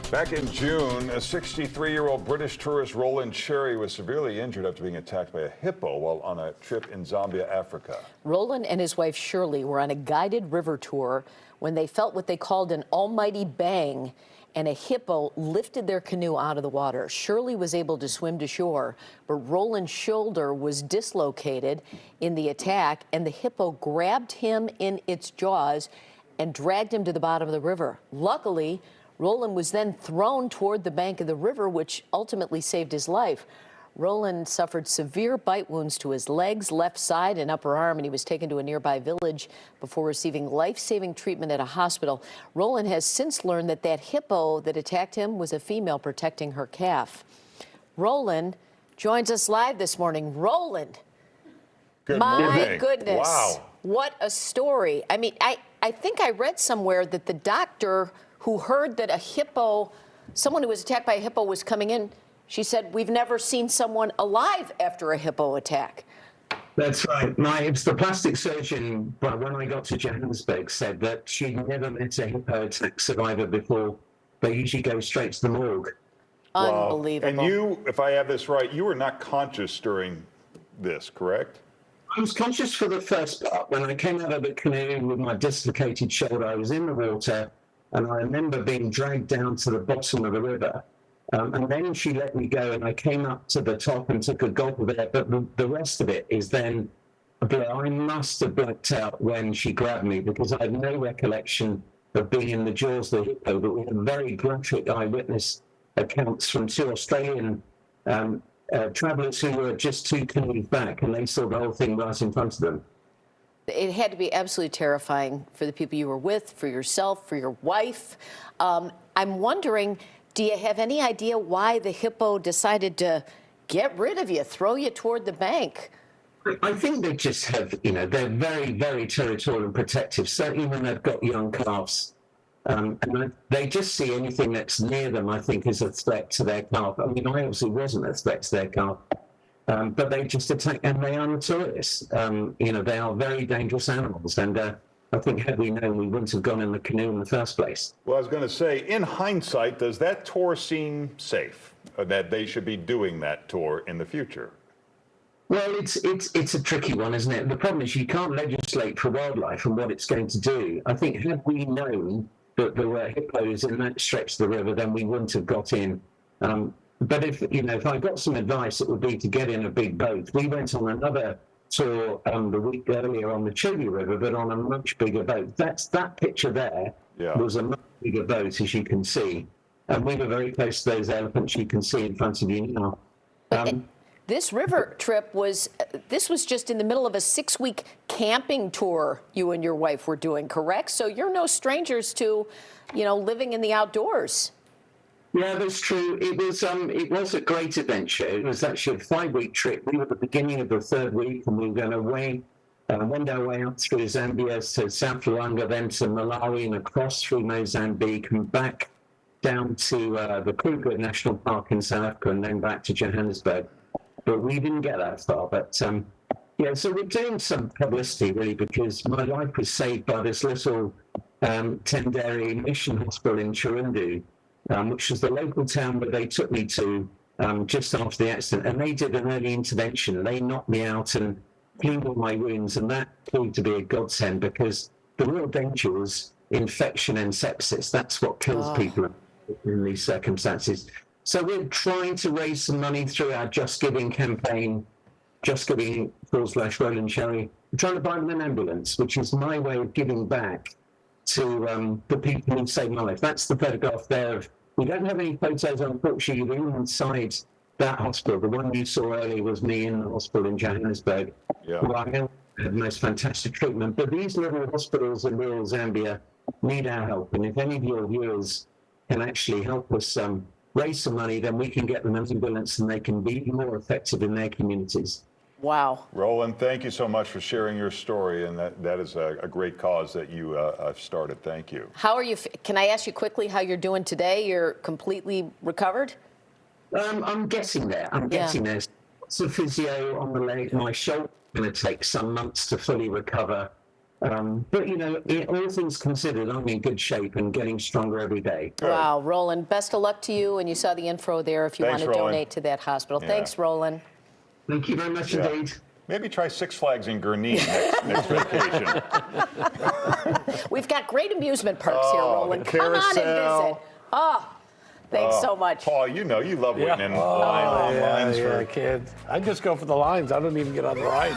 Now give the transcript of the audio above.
Back in June, a 63-year-old British tourist, Roland Cherry, was severely injured after being attacked by a hippo while on a trip in Zambia, Africa. Roland and his wife Shirley were on a guided river tour when they felt what they called an almighty bang, and a hippo lifted their canoe out of the water. Shirley was able to swim to shore, but Roland's shoulder was dislocated in the attack, and the hippo grabbed him in its jaws and dragged him to the bottom of the river. Luckily, Roland was then thrown toward the bank of the river, which ultimately saved his life. Roland suffered severe bite wounds to his legs, left side, and upper arm, and he was taken to a nearby village before receiving life-saving treatment at a hospital. Roland has since learned that that hippo that attacked him was a female protecting her calf. Roland joins us live this morning. Roland, Good my morning. goodness. Wow. What a story. I mean, I think I read somewhere that the doctor who heard that a hippo, someone who was attacked by a hippo was coming in, she said, we've never seen someone alive after a hippo attack. That's right. It's the plastic surgeon, but when I got to Johannesburg, said that she'd never met a hippo attack survivor before. They usually go straight to the morgue. Unbelievable. And you, if I have this right, you were not conscious during this, correct? I was conscious for the first part. When I came out of the canoe with my dislocated shoulder, I was in the water, and I remember being dragged down to the bottom of the river. And then she let me go, and I came up to the top and took a gulp of air. But the rest of it is then a blur. I must have blacked out when she grabbed me, because I had no recollection of being in the jaws of the hippo. But we had very graphic eyewitness accounts from two Australian travellers who were just 2 canoes back, and they saw the whole thing right in front of them. It had to be absolutely terrifying for the people you were with, for yourself, for your wife. I'm wondering, do you have any idea why the hippo decided to get rid of you, throw you toward the bank? I think they just have, they're very, very territorial and protective, certainly when they've got young calves. And they just see anything that's near them, I think, as a threat to their calf. I mean, I obviously wasn't a threat to their calf. But they just attack, and they are notorious. They are very dangerous animals, and I think had we known, we wouldn't have gone in the canoe in the first place. Well, I was going to say, in hindsight, does that tour seem safe, that they should be doing that tour in the future? Well, it's a tricky one, isn't it? The problem is you can't legislate for wildlife and what it's going to do. I think had we known that there were hippos in that stretch of the river, then we wouldn't have got in. But if I got some advice, it would be to get in a big boat. We went on another tour the week earlier on the Cherry River, but on a much bigger boat. That picture there was a much bigger boat, as you can see. And we were very close to those elephants you can see in front of you now. This river trip was just in the middle of a 6-week camping tour you and your wife were doing, correct? So you're no strangers to, living in the outdoors. Yeah, that's true. It was a great adventure. It was actually a 5-week trip. We were at the beginning of the 3rd week, and we were going to wend our way up through Zambia to South Luangwa, then to Malawi, and across through Mozambique, and back down to the Kruger National Park in South Africa, and then back to Johannesburg. But we didn't get that far. But so we're doing some publicity, really, because my life was saved by this little Tendere mission hospital in Chirundu, which was the local town where they took me to just after the accident. And they did an early intervention. They knocked me out and cleaned all my wounds. And that proved to be a godsend, because the real danger was infection and sepsis. That's what kills people in these circumstances. So we're trying to raise some money through our Just Giving campaign, JustGiving/Roland Cherry. We're trying to buy them an ambulance, which is my way of giving back to the people who saved my life. That's the photograph there. We don't have any photos, unfortunately. We're inside that hospital. The one you saw earlier was me in the hospital in Johannesburg. Yeah. Who I had the most fantastic treatment. But these little hospitals in rural Zambia need our help. And if any of your viewers can actually help us raise some money, then we can get them an ambulance and they can be more effective in their communities. Wow. Roland, thank you so much for sharing your story, and that is a great cause that you have started. Thank you. How are you? Can I ask you quickly how you're doing today? You're completely recovered? I'm getting there. Getting there. Lots of physio on the leg. My shoulder is going to take some months to fully recover. But, you know, all things considered, I'm in good shape and getting stronger every day. Wow, Roland, best of luck to you. And you saw the info there if you Thanks, want to Roland. donate to that hospital. Yeah. Thanks, Roland. Thank you very much Yeah. indeed. Maybe try Six Flags in Gurnee next vacation. We've got great amusement parks here, Roland. Come on and carousel. visit. Oh, thanks so much. Paul, you know you love waiting in lines yeah, for kid. I just go for the lines. I don't even get on the line.